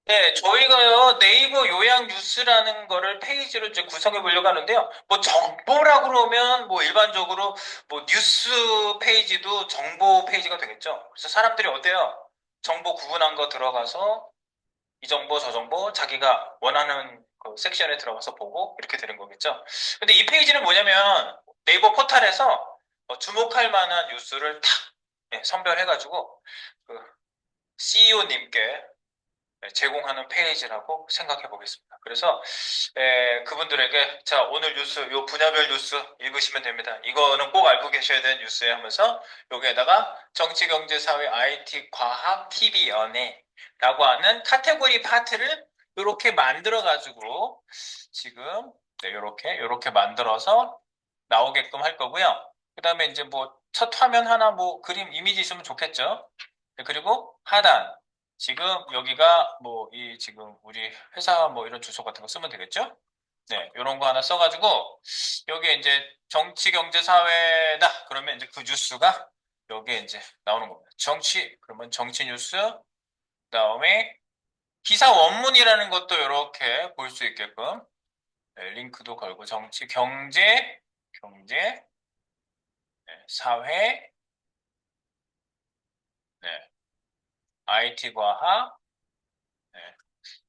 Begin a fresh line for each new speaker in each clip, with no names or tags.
네, 저희가요, 네이버 요약 뉴스라는 거를 페이지로 이제 구성해 보려고 하는데요. 뭐 정보라고 그러면 뭐 일반적으로 뭐 뉴스 페이지도 정보 페이지가 되겠죠. 그래서 사람들이 어때요? 정보 구분한 거 들어가서 이 정보, 저 정보, 자기가 원하는 그 섹션에 들어가서 보고 이렇게 되는 거겠죠. 근데 이 페이지는 뭐냐면 네이버 포털에서 주목할 만한 뉴스를 탁 선별해가지고 그 CEO님께 제공하는 페이지라고 생각해 보겠습니다. 그래서 그분들에게 자 오늘 뉴스 요 분야별 뉴스 읽으시면 됩니다. 이거는 꼭 알고 계셔야 되는 뉴스에 하면서 여기에다가 정치, 경제, 사회, IT, 과학, TV, 연예라고 하는 카테고리 파트를 이렇게 만들어 가지고 지금 이렇게 만들어서 나오게끔 할 거고요. 그다음에 이제 뭐 첫 화면 하나 뭐 그림 이미지 있으면 좋겠죠. 그리고 하단 지금 여기가 뭐 이 지금 우리 회사 뭐 이런 주소 같은 거 쓰면 되겠죠? 네, 이런 거 하나 써가지고 여기에 이제 정치, 경제, 사회다. 그러면 이제 그 뉴스가 여기에 이제 나오는 겁니다. 정치, 그러면 정치 뉴스, 그다음에 기사 원문이라는 것도 이렇게 볼 수 있게끔 네, 링크도 걸고 정치, 경제, 네, 사회, 네, IT 과학, 네,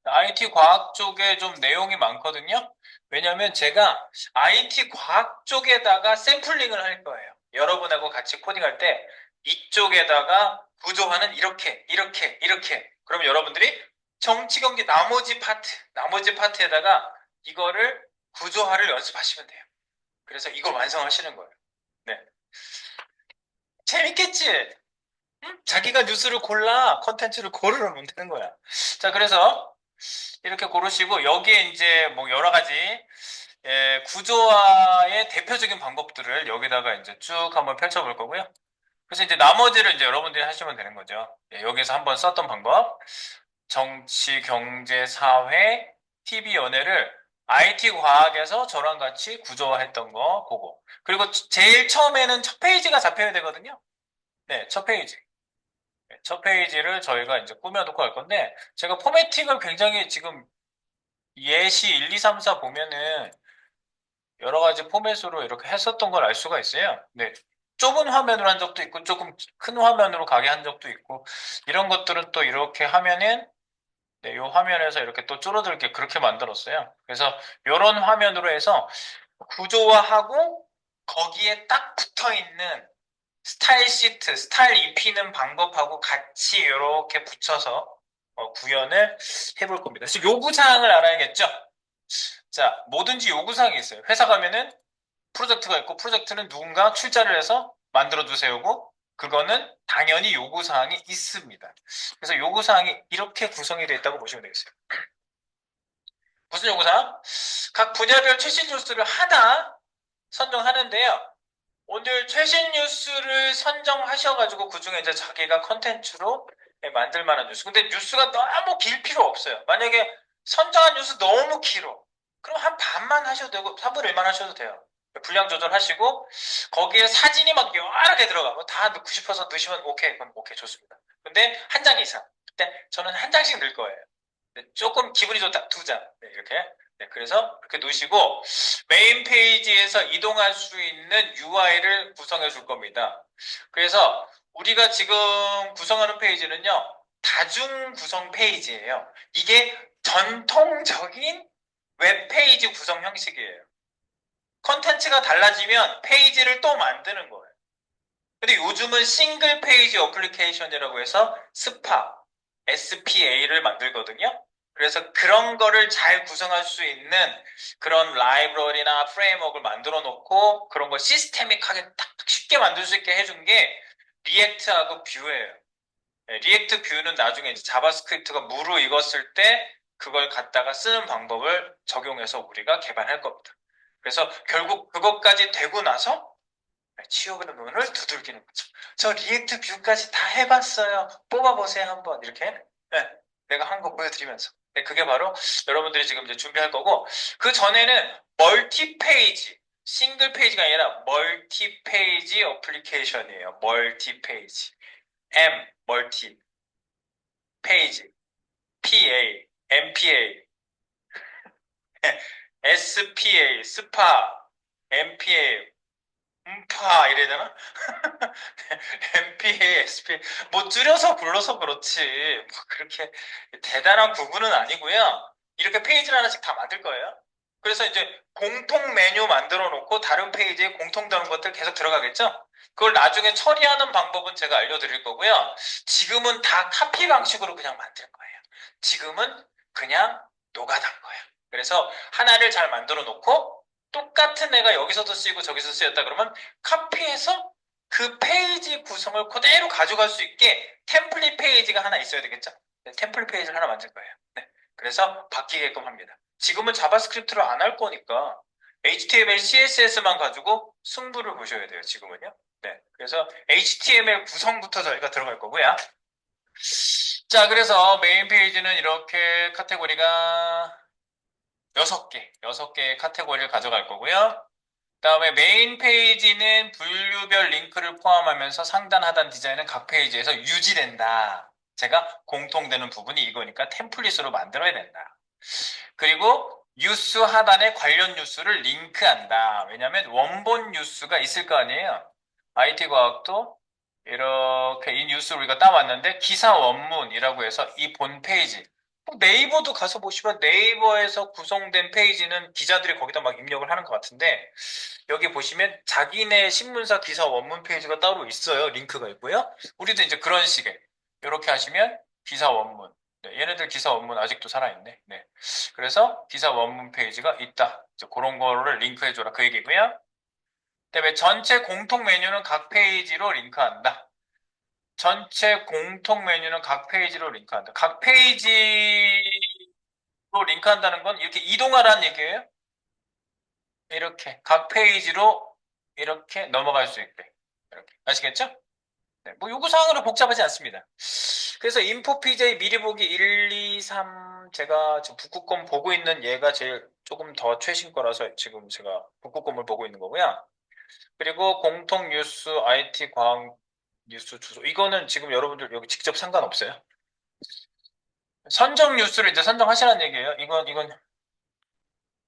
IT 과학 쪽에 좀 내용이 많거든요. 왜냐면 제가 IT 과학 쪽에다가 샘플링을 할 거예요. 여러분하고 같이 코딩할 때 이쪽에다가 구조화는 이렇게. 그러면 여러분들이 정치, 경제 나머지 파트에다가 이거를 구조화를 연습하시면 돼요. 그래서 이걸 완성하시는 거예요. 네. 재밌겠지? 응? 자기가 뉴스를 골라, 컨텐츠를 고르면 되는 거야. 자, 그래서 이렇게 고르시고 여기에 이제 뭐 여러 가지 구조화의 대표적인 방법들을 여기다가 이제 쭉 한번 펼쳐볼 거고요. 그래서 이제 나머지를 이제 여러분들이 하시면 되는 거죠. 여기서 한번 썼던 방법, 정치, 경제, 사회, TV, 연예를 IT 과학에서 저랑 같이 구조화했던 거 보고. 그리고 제일 처음에는 첫 페이지가 잡혀야 되거든요. 네, 첫 페이지. 네, 첫 페이지를 저희가 이제 꾸며놓고 할 건데, 제가 포매팅을 굉장히 지금 예시 1, 2, 3, 4 보면은 여러 가지 포맷으로 이렇게 했었던 걸 알 수가 있어요. 네. 좁은 화면으로 한 적도 있고 조금 큰 화면으로 가게 한 적도 있고 이런 것들은 또 이렇게 하면은 네, 이 화면에서 이렇게 또 줄어들게 그렇게 만들었어요. 그래서 이런 화면으로 해서 구조화하고 거기에 딱 붙어 있는 스타일 시트, 스타일 입히는 방법하고 같이 이렇게 붙여서 구현을 해볼 겁니다. 그래서 요구사항을 알아야겠죠? 자, 뭐든지 요구사항이 있어요. 회사 가면은 프로젝트가 있고 프로젝트는 누군가 출자를 해서 만들어 주세요고 그거는 당연히 요구사항이 있습니다. 그래서 요구사항이 이렇게 구성이 되어 있다고 보시면 되겠어요. 무슨 요구사항? 각 분야별 최신 뉴스를 하나 선정하는데요. 오늘 최신 뉴스를 선정하셔가지고 그중에 이제 자기가 컨텐츠로 만들 만한 뉴스. 근데 뉴스가 너무 길 필요 없어요. 만약에 선정한 뉴스 너무 길어. 그럼 한 반만 하셔도 되고 3분의 1만 하셔도 돼요. 분량 조절하시고 거기에 사진이 막 여러 개 들어가. 뭐다 넣고 싶어서 넣으시면 오케이. 그럼 오케이 좋습니다. 근데 한 장 이상. 근데 저는 한 장씩 넣을 거예요. 조금 기분이 좋다. 두 장. 네, 이렇게. 네, 그래서 이렇게 놓으시고 메인 페이지에서 이동할 수 있는 UI를 구성해 줄 겁니다. 그래서 우리가 지금 구성하는 페이지는요. 다중 구성 페이지예요. 이게 전통적인 웹페이지 구성 형식이에요. 컨텐츠가 달라지면 페이지를 또 만드는 거예요. 근데 요즘은 싱글 페이지 어플리케이션이라고 해서 SPA를 만들거든요. 그래서 그런 거를 잘 구성할 수 있는 그런 라이브러리나 프레임워크를 만들어 놓고 그런 걸 시스테믹하게 딱 쉽게 만들 수 있게 해준 게 리액트하고 뷰예요. 네, 리액트 뷰는 나중에 이제 자바스크립트가 무르익었을 때 그걸 갖다가 쓰는 방법을 적용해서 우리가 개발할 겁니다. 그래서 결국 그것까지 되고 나서 치욕의 눈을 두들기는 거죠. 저 리액트 뷰까지 다 해봤어요. 뽑아보세요, 한번. 이렇게. 네, 내가 한 거 보여드리면서. 네, 그게 바로 여러분들이 지금 이제 준비할 거고, 그 전에는 멀티 페이지, 싱글 페이지가 아니라 멀티 페이지 어플리케이션이에요. 멀티 페이지. 멀티, 페이지, PA. MPA, SPA, 스파, MPA, 음파 이래야 되나? MPA, SPA 뭐 줄여서 불러서 그렇지 뭐 그렇게 대단한 구분은 아니고요. 이렇게 페이지를 하나씩 다 만들 거예요. 그래서 이제 공통 메뉴 만들어 놓고 다른 페이지에 공통되는 것들 계속 들어가겠죠? 그걸 나중에 처리하는 방법은 제가 알려드릴 거고요. 지금은 다 카피 방식으로 그냥 만들 거예요. 지금은 그냥 노가다인 거예요. 그래서 하나를 잘 만들어 놓고 똑같은 애가 여기서도 쓰이고 저기서 쓰였다 그러면 카피해서 그 페이지 구성을 그대로 가져갈 수 있게 템플릿 페이지가 하나 있어야 되겠죠? 네, 템플릿 페이지를 하나 만들 거예요. 네, 그래서 바뀌게끔 합니다. 지금은 자바스크립트를 안 할 거니까 HTML, CSS만 가지고 승부를 보셔야 돼요, 지금은요. 네, 그래서 HTML 구성부터 저희가 들어갈 거고요. 자, 그래서 메인 페이지는 이렇게 카테고리가 6개의 카테고리를 가져갈 거고요. 그다음에 메인 페이지는 분류별 링크를 포함하면서 상단 하단 디자인은 각 페이지에서 유지된다. 제가 공통되는 부분이 이거니까 템플릿으로 만들어야 된다. 그리고 뉴스 하단에 관련 뉴스를 링크한다. 왜냐하면 원본 뉴스가 있을 거 아니에요. IT 과학도 이렇게 이 뉴스를 우리가 따왔는데 기사 원문이라고 해서 이 본 페이지 네이버도 가서 보시면 네이버에서 구성된 페이지는 기자들이 거기다 막 입력을 하는 것 같은데 여기 보시면 자기네 신문사 기사 원문 페이지가 따로 있어요. 링크가 있고요. 우리도 이제 그런 식의 이렇게 하시면 기사 원문. 네, 얘네들 기사 원문 아직도 살아있네. 네. 그래서 기사 원문 페이지가 있다. 그런 거를 링크해줘라. 그 얘기고요. 그다음에 전체 공통 메뉴는 각 페이지로 링크한다. 전체 공통 메뉴는 각 페이지로 링크한다. 각 페이지로 링크한다는 건 이렇게 이동하라는 얘기예요. 이렇게 각 페이지로 이렇게 넘어갈 수 있게. 이렇게. 아시겠죠? 네, 뭐 요구사항으로 복잡하지 않습니다. 그래서 인포 PJ 미리 보기 1, 2, 3 제가 지금 북극곰 보고 있는 얘가 제일 조금 더 최신 거라서 지금 제가 북극곰을 보고 있는 거고요. 그리고 공통 뉴스, IT 과학 뉴스 주소 이거는 지금 여러분들 여기 직접 상관없어요. 선정 뉴스를 이제 선정하시라는 얘기예요. 이건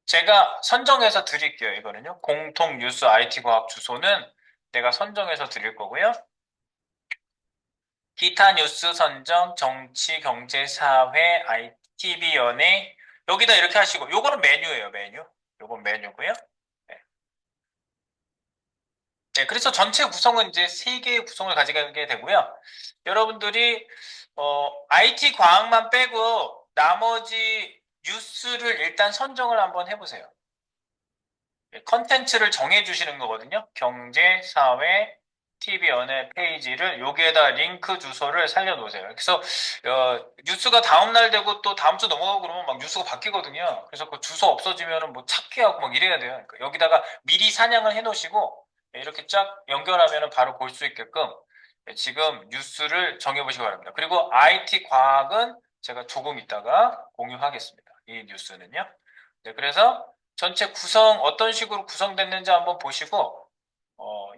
제가 선정해서 드릴게요. 이거는요. 공통 뉴스 IT 과학 주소는 내가 선정해서 드릴 거고요. 기타 뉴스 선정, 정치, 경제, 사회, IT, 연예 여기다 이렇게 하시고 요거는 메뉴예요. 메뉴. 요건 메뉴고요. 네. 네, 그래서 전체 구성은 이제 세 개의 구성을 가지게 되고요. 여러분들이 IT 과학만 빼고 나머지 뉴스를 일단 선정을 한번 해보세요. 컨텐츠를 정해주시는 거거든요. 경제, 사회, TV 연예 페이지를 여기에다 링크 주소를 살려놓으세요. 그래서 뉴스가 다음 날 되고 또 다음 주 넘어가고 그러면 막 뉴스가 바뀌거든요. 그래서 그 주소 없어지면은 뭐 찾기 하고 막 이래야 돼요. 그러니까 여기다가 미리 사냥을 해놓으시고 이렇게 쫙 연결하면은 바로 볼 수 있게끔 지금 뉴스를 정해보시기 바랍니다. 그리고 IT 과학은 제가 조금 있다가 공유하겠습니다. 이 뉴스는요. 네, 그래서 전체 구성 어떤 식으로 구성됐는지 한번 보시고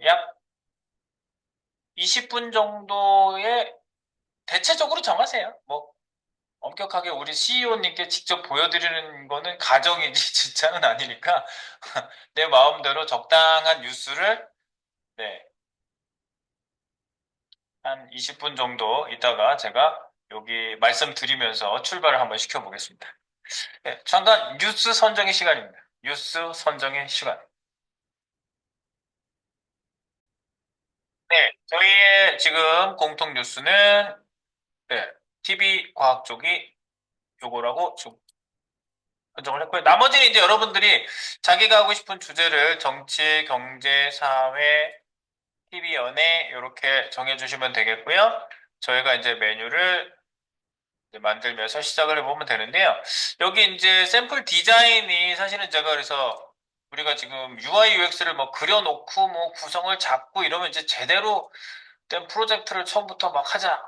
약 20분 정도의 대체적으로 정하세요. 뭐 엄격하게 우리 CEO님께 직접 보여드리는 거는 가정이지 진짜는 아니니까 내 마음대로 적당한 뉴스를 네, 한 20분 정도 있다가 제가 여기 말씀드리면서 출발을 한번 시켜보겠습니다. 네, 잠깐 뉴스 선정의 시간입니다. 뉴스 선정의 시간. 네, 저희의 지금 공통 뉴스는 네, TV 과학 쪽이 요거라고 지금 선정을 했고요. 나머지는 이제 여러분들이 자기가 하고 싶은 주제를 정치, 경제, 사회, TV, 연예 이렇게 정해주시면 되겠고요. 저희가 이제 메뉴를 이제 만들면서 시작을 해보면 되는데요. 여기 이제 샘플 디자인이 사실은 제가 그래서 우리가 지금 UI, UX를 뭐 그려놓고 뭐 구성을 잡고 이러면 이제 제대로 된 프로젝트를 처음부터 막 하자.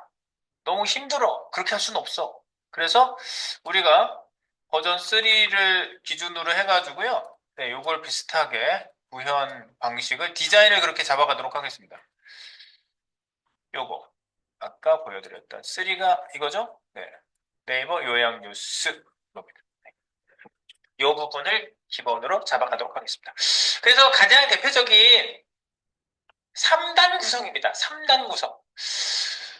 너무 힘들어. 그렇게 할 수는 없어. 그래서 우리가 버전 3를 기준으로 해가지고요. 네, 요걸 비슷하게 구현 방식을 디자인을 그렇게 잡아가도록 하겠습니다. 요거 아까 보여드렸던 3가 이거죠? 네. 네이버 요약뉴스 겁니다. 이 부분을 기본으로 잡아가도록 하겠습니다. 그래서 가장 대표적인 3단 구성입니다. 3단 구성.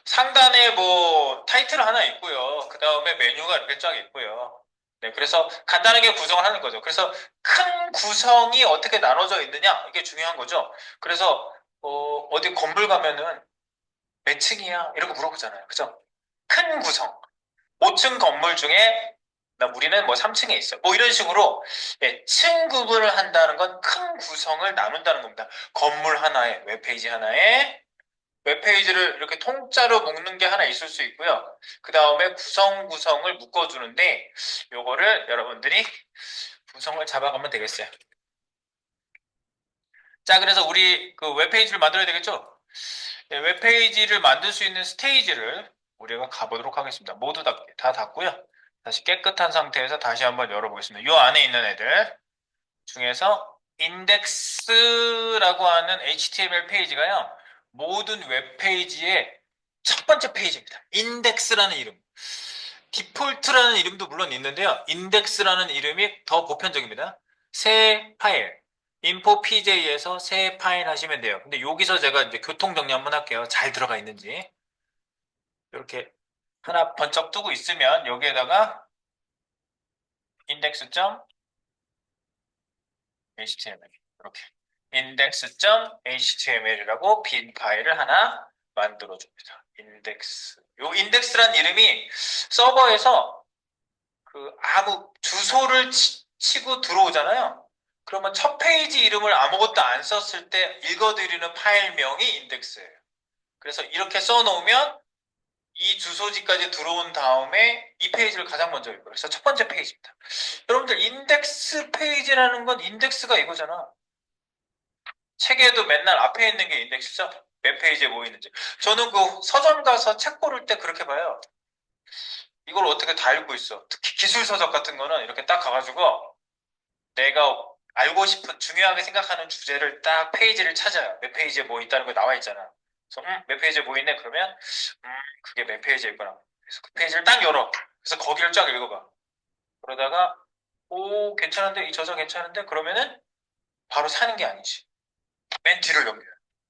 상단에 뭐 타이틀 하나 있고요. 그 다음에 메뉴가 이렇게 쫙 있고요. 네, 그래서 간단하게 구성을 하는 거죠. 그래서 큰 구성이 어떻게 나눠져 있느냐 이게 중요한 거죠. 그래서 어디 건물 가면은 몇 층이야? 이렇게 물어보잖아요. 그죠? 큰 구성. 5층 건물 중에 우리는 뭐 3층에 있어. 뭐 이런 식으로 예, 층 구분을 한다는 건 큰 구성을 나눈다는 겁니다. 건물 하나에 웹페이지 하나에 웹페이지를 이렇게 통짜로 묶는 게 하나 있을 수 있고요. 그 다음에 구성을 묶어주는데 요거를 여러분들이 구성을 잡아가면 되겠어요. 자, 그래서 우리 그 웹페이지를 만들어야 되겠죠? 네, 웹페이지를 만들 수 있는 스테이지를 우리가 가보도록 하겠습니다. 모두 다 닫고요. 다시 깨끗한 상태에서 다시 한번 열어보겠습니다. 이 안에 있는 애들 중에서 인덱스라고 하는 HTML 페이지가요. 모든 웹페이지의 첫 번째 페이지입니다. 인덱스라는 이름. 디폴트라는 이름도 물론 있는데요. 인덱스라는 이름이 더 보편적입니다. 새 파일, info.pj에서 새 파일 하시면 돼요. 근데 여기서 제가 이제 교통 정리 한번 할게요. 잘 들어가 있는지. 이렇게 하나 번쩍 뜨고 있으면 여기에다가 index.html 이렇게 index.html이라고 빈 파일을 하나 만들어 줍니다. 인덱스. 요 인덱스란 이름이 서버에서 그 아무 주소를 치고 들어오잖아요. 그러면 첫 페이지 이름을 아무것도 안 썼을 때 읽어드리는 파일명이 인덱스예요. 그래서 이렇게 써놓으면 이 주소지까지 들어온 다음에 이 페이지를 가장 먼저 읽어요. 그래서 첫 번째 페이지입니다. 여러분들 인덱스 페이지라는 건 인덱스가 이거잖아. 책에도 맨날 앞에 있는 게 인덱스죠. 몇 페이지에 뭐 있는지. 저는 그 서점 가서 책 고를 때 그렇게 봐요. 이걸 어떻게 다 읽고 있어. 특히 기술 서적 같은 거는 이렇게 딱 가가지고 내가 알고 싶은 중요하게 생각하는 주제를 딱 페이지를 찾아요. 몇 페이지에 뭐 있다는 거 나와 있잖아. 그래서 몇 페이지에 뭐 있네 그러면 그게 몇 페이지에 있구나. 그래서 그 페이지를 딱 열어. 그래서 거기를 쫙 읽어봐. 그러다가 오 괜찮은데 이 저자 괜찮은데 그러면은 바로 사는 게 아니지. 맨 뒤를 넘겨요.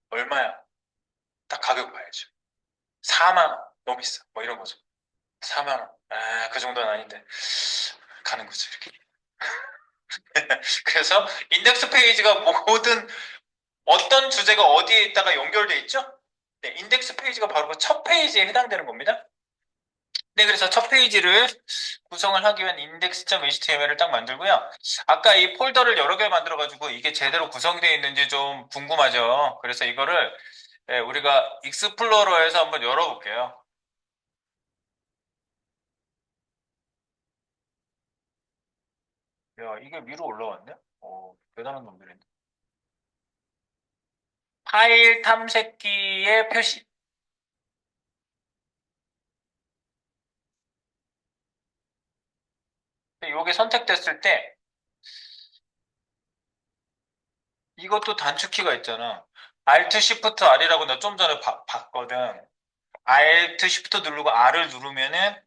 얼마야? 딱 가격 봐야죠. 4만 원. 너무 비싸. 뭐 이런 거죠. 4만 원. 아, 그 정도는 아닌데. 가는 거죠, 이렇게. 그래서 인덱스 페이지가 모든 어떤 주제가 어디에 있다가 연결돼 있죠? 네, 인덱스 페이지가 바로 그 첫 페이지에 해당되는 겁니다. 네, 그래서 첫 페이지를 구성을 하기 위한 index.html을 딱 만들고요. 아까 이 폴더를 여러 개 만들어가지고 이게 제대로 구성되어 있는지 좀 궁금하죠. 그래서 이거를 우리가 익스플로러에서 한번 열어볼게요. 야, 이게 위로 올라왔네? 대단한 놈들이네. 파일 탐색기의 표시. 이게 선택됐을 때 이것도 단축키가 있잖아. Alt Shift R이라고 나 좀 전에 봤거든. Alt Shift 누르고 R을 누르면은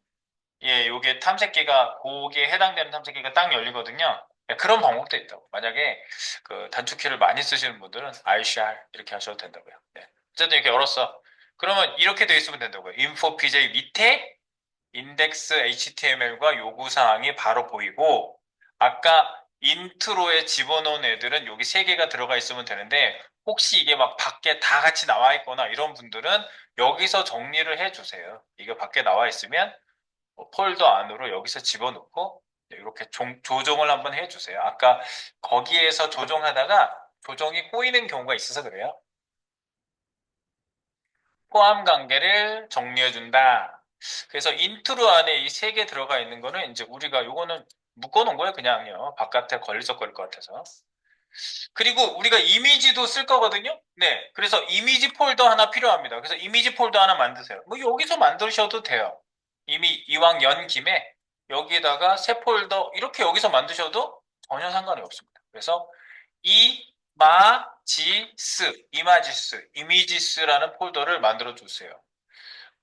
예, 요게 탐색기가 거기에 해당되는 탐색기가 딱 열리거든요. 예, 그런 방법도 있다고. 만약에 그 단축키를 많이 쓰시는 분들은 ICR 이렇게 하셔도 된다고요. 네. 어쨌든 이렇게 열었어. 그러면 이렇게 돼 있으면 된다고요. info pj 밑에 인덱스 HTML과 요구사항이 바로 보이고 아까 인트로에 집어넣은 애들은 여기 세 개가 들어가 있으면 되는데 혹시 이게 막 밖에 다 같이 나와 있거나 이런 분들은 여기서 정리를 해주세요. 이게 밖에 나와 있으면 폴더 안으로 여기서 집어넣고 이렇게 조정을 한번 해주세요. 아까 거기에서 조정하다가 조정이 꼬이는 경우가 있어서 그래요. 포함 관계를 정리해준다. 그래서 인트로 안에 이 세 개 들어가 있는 거는 이제 우리가 요거는 묶어놓은 거예요. 그냥요. 바깥에 걸리적거릴 것 같아서. 그리고 우리가 이미지도 쓸 거거든요. 네. 그래서 이미지 폴더 하나 필요합니다. 그래서 이미지 폴더 하나 만드세요. 뭐 여기서 만드셔도 돼요. 이미 이왕 연 김에 여기에다가 새 폴더 이렇게 여기서 만드셔도 전혀 상관이 없습니다. 그래서 이마지스, 이미지스라는 폴더를 만들어 주세요.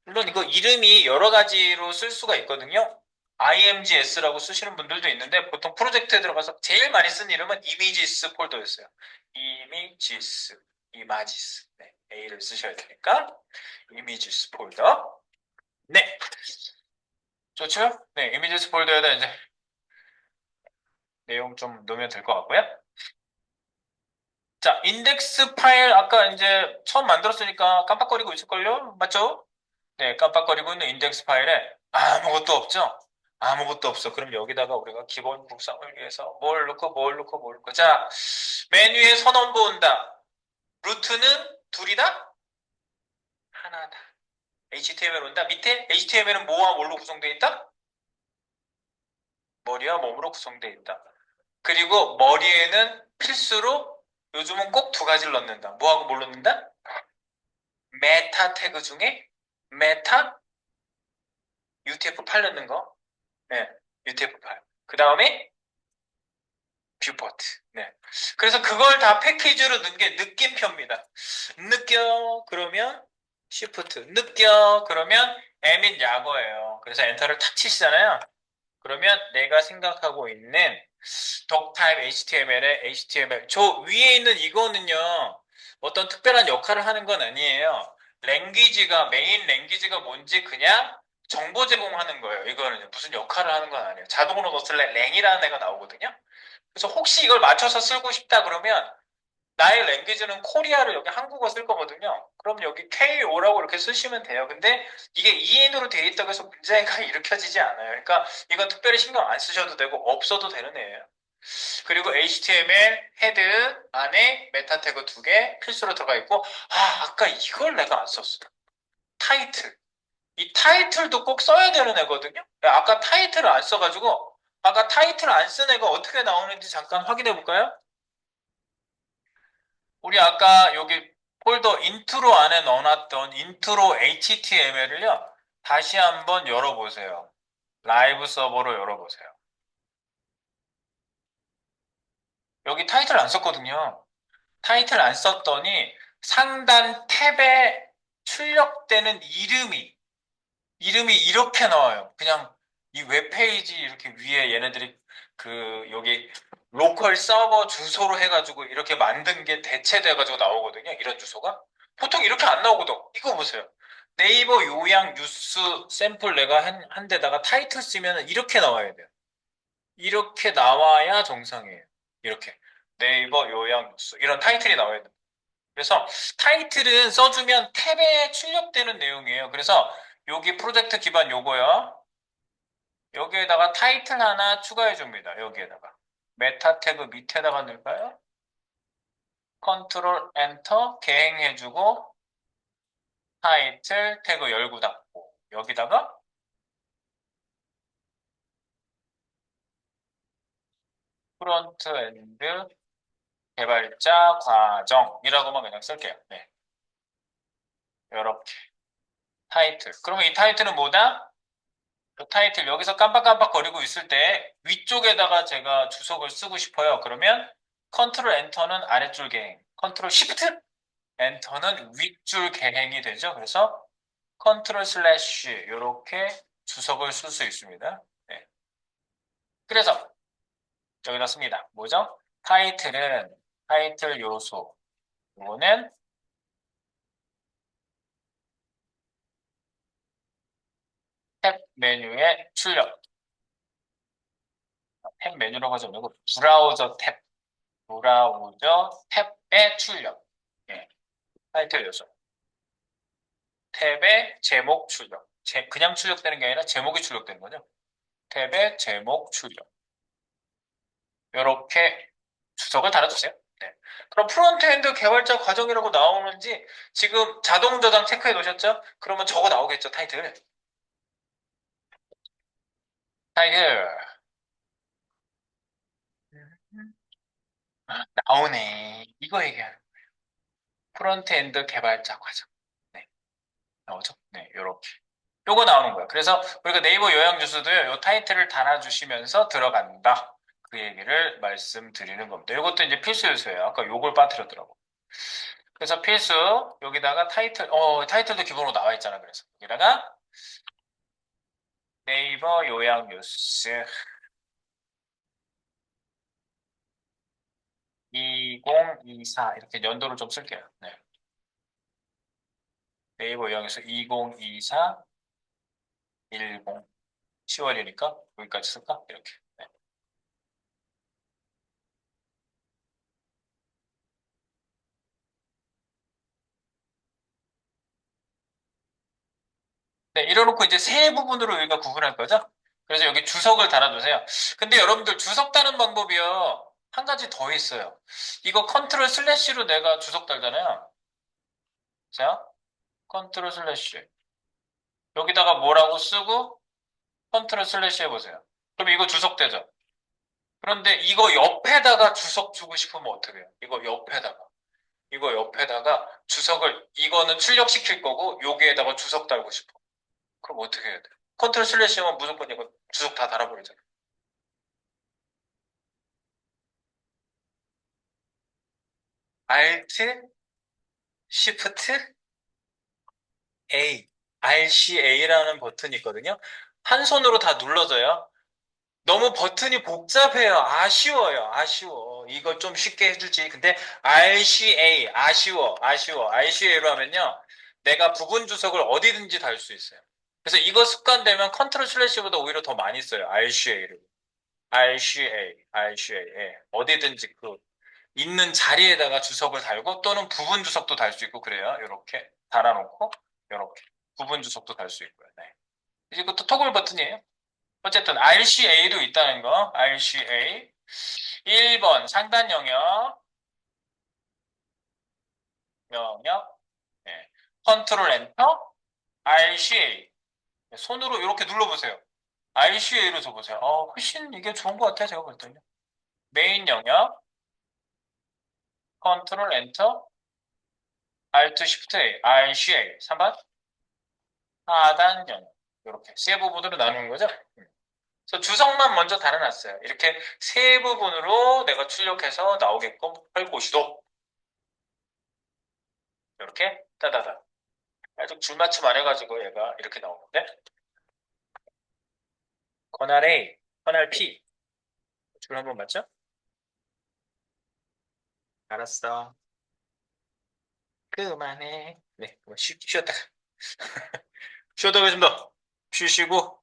물론 이거 이름이 여러 가지로 쓸 수가 있거든요. imgs라고 쓰시는 분들도 있는데 보통 프로젝트에 들어가서 제일 많이 쓴 이름은 이미지스 폴더였어요. 이미지스, 이마지스. 네, A를 쓰셔야 되니까 이미지스 폴더. 네, 좋죠? 네, 이미지스 폴더에다 이제 내용 좀 넣으면 될 것 같고요. 자, 인덱스 파일 아까 이제 처음 만들었으니까 깜빡거리고 있을걸요? 맞죠? 네, 깜빡거리고 있는 인덱스 파일에 아무것도 없죠? 아무것도 없어. 그럼 여기다가 우리가 기본 구성을 위해서 뭘 넣고 뭘 넣고 뭘 넣고. 자, 메뉴에 선언부 온다. 루트는 둘이다? 하나다. HTML 온다. 밑에 HTML은 뭐와 뭘로 구성되어 있다? 머리와 몸으로 구성되어 있다. 그리고 머리에는 필수로 요즘은 꼭 두 가지를 넣는다. 뭐하고 뭘 넣는다? 메타 태그 중에 메타 UTF-8 넣는 거. 네, UTF-8. 그 다음에 뷰포트. 네. 그래서 그걸 다 패키지로 넣은 게 느낌표입니다. 느껴 그러면 시프트. 느껴 그러면 M인 약어예요. 그래서 엔터를 탁 치시잖아요. 그러면 내가 생각하고 있는 덕타입 HTML에 HTML. 저 위에 있는 이거는요. 어떤 특별한 역할을 하는 건 아니에요. 랭귀지가 메인 랭귀지가 뭔지 그냥 정보 제공하는 거예요. 이거는 무슨 역할을 하는 건 아니에요. 자동으로 넣었을 때 랭이라는 애가 나오거든요. 그래서 혹시 이걸 맞춰서 쓰고 싶다 그러면 나의 랭귀지는 코리아를 여기 한국어 쓸 거거든요. 그럼 여기 KO라고 이렇게 쓰시면 돼요. 근데 이게 EN으로 되어 있다고 해서 문제가 일으켜지지 않아요. 그러니까 이건 특별히 신경 안 쓰셔도 되고 없어도 되는 애예요. 그리고 HTML 헤드 안에 메타 태그 두 개 필수로 들어가 있고 아까 이걸 내가 안 썼어. 타이틀. 이 타이틀도 꼭 써야 되는 애거든요. 아까 타이틀을 안 써가지고 아까 타이틀 안 쓴 애가 어떻게 나오는지 잠깐 확인해 볼까요? 우리 아까 여기 폴더 인트로 안에 넣어놨던 인트로 HTML을요. 다시 한번 열어보세요. 라이브 서버로 열어보세요. 여기 타이틀 안 썼거든요. 타이틀 안 썼더니 상단 탭에 출력되는 이름이 이렇게 나와요. 그냥 이 웹페이지 이렇게 위에 얘네들이 그 여기 로컬 서버 주소로 해가지고 이렇게 만든 게 대체돼가지고 나오거든요. 이런 주소가. 보통 이렇게 안 나오거든. 이거 보세요. 네이버 요약 뉴스 샘플 내가 한 데다가 타이틀 쓰면 이렇게 나와야 돼요. 이렇게 나와야 정상이에요. 이렇게. 네이버 요약 뉴스. 이런 타이틀이 나와야 돼요. 그래서 타이틀은 써주면 탭에 출력되는 내용이에요. 그래서 여기 프로젝트 기반 요거요. 여기에다가 타이틀 하나 추가해 줍니다. 여기에다가. 메타 태그 밑에다가 넣을까요? 컨트롤 엔터 개행해 주고 타이틀 태그 열고 닫고 여기다가 프론트 엔드 개발자 과정이라고만 그냥 쓸게요. 네. 이렇게 타이틀. 그러면 이 타이틀은 뭐다? 그 타이틀 여기서 깜빡깜빡거리고 있을 때 위쪽에다가 제가 주석을 쓰고 싶어요. 그러면 컨트롤 엔터는 아랫줄 개행, 컨트롤 시프트 엔터는 윗줄 개행이 되죠. 그래서 컨트롤 슬래시 이렇게 주석을 쓸 수 있습니다. 네. 그래서 여기다 씁니다. 뭐죠? 타이틀은 타이틀 요소. 이거는 탭 메뉴의 출력. 탭 메뉴라고 하지 말고 브라우저 탭. 브라우저 탭의 출력. 예, 타이틀 요소. 탭의 제목 출력. 그냥 출력되는 게 아니라 제목이 출력되는 거죠. 탭의 제목 출력. 이렇게 주석을 달아주세요. 네. 그럼 프론트엔드 개발자 과정이라고 나오는지 지금 자동 저장 체크해 놓으셨죠? 그러면 저거 나오겠죠, 타이틀. 타이틀. 나오네. 이거 얘기하는 프론트엔드 개발자 과정. 네, 나오죠? 네, 요렇게. 요거 나오는 거예요. 그래서 우리가 네이버 요약 뉴스도요, 요 타이틀을 달아주시면서 들어간다. 그 얘기를 말씀드리는 겁니다. 이것도 이제 필수 요소예요. 아까 요걸 빠뜨렸더라고. 그래서 필수 여기다가 타이틀, 타이틀도 기본으로 나와 있잖아. 그래서 여기다가 네이버 요약 뉴스 2024 이렇게 연도를 좀 쓸게요. 네. 네이버 요약 뉴스 2024 10 10월이니까 여기까지 쓸까? 이렇게. 네. 네, 이래놓고 이제 세 부분으로 여기가 구분할 거죠? 그래서 여기 주석을 달아두세요. 근데 여러분들 주석 다는 방법이요. 한 가지 더 있어요. 이거 컨트롤 슬래시로 내가 주석 달잖아요. 자, 컨트롤 슬래시. 여기다가 뭐라고 쓰고 컨트롤 슬래시 해보세요. 그럼 이거 주석 되죠? 그런데 이거 옆에다가 주석 주고 싶으면 어떻게 해요? 이거 옆에다가 주석을, 이거는 출력시킬 거고, 여기에다가 주석 달고 싶어. 그럼 어떻게 해야 돼? 컨트롤 슬래시 하면 무조건 이거 주석 다 달아버리잖아. Alt, Shift, A. RCA라는 버튼이 있거든요. 한 손으로 다 눌러져요. 너무 버튼이 복잡해요. 아쉬워요. 아쉬워. 이거 좀 쉽게 해주지. 근데 RCA, 아쉬워. RCA로 하면요. 내가 부분 주석을 어디든지 달 수 있어요. 그래서 이거 습관되면 컨트롤 슬래시보다 오히려 더 많이 써요. RCA를. RCA. 예. 어디든지 그 있는 자리에다가 주석을 달고 또는 부분 주석도 달 수 있고 그래요. 이렇게 달아놓고 이렇게 부분 주석도 달 수 있고요. 네. 이것도 토글 버튼이에요. 어쨌든 RCA도 있다는 거. RCA. 1번 상단 영역. 네. 컨트롤 엔터. RCA. 손으로 이렇게 눌러보세요. RCA로 줘보세요. 훨씬 이게 좋은 것 같아요. 제가 볼 때는. 메인 영역. 컨트롤 엔터. Alt Shift A. RCA. 3번. 하단 영역. 이렇게 세 부분으로 나누는 거죠. 그래서 주석만 먼저 달아놨어요. 이렇게 세 부분으로 내가 출력해서 나오게끔 할 것이도. 이렇게 따다다. 아직 줄맞춤 안 해가지고 얘가 이렇게 나오는데. 커널 A, 커널 P. 줄 한번 맞죠? 알았어. 그만해. 네, 쉬었다가. 쉬었다 가겠습니다. 쉬시고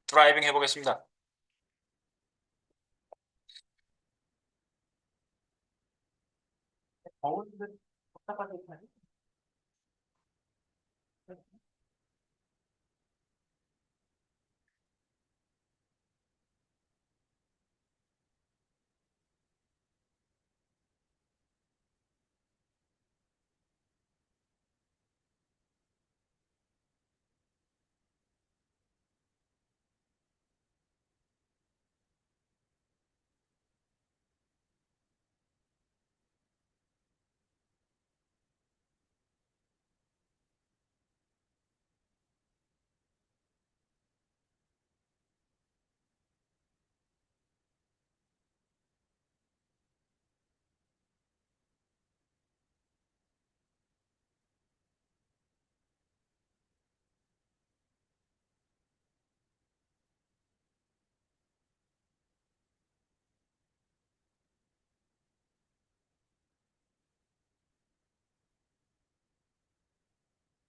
드라이빙 해보겠습니다. 더운데 답답하게 타니?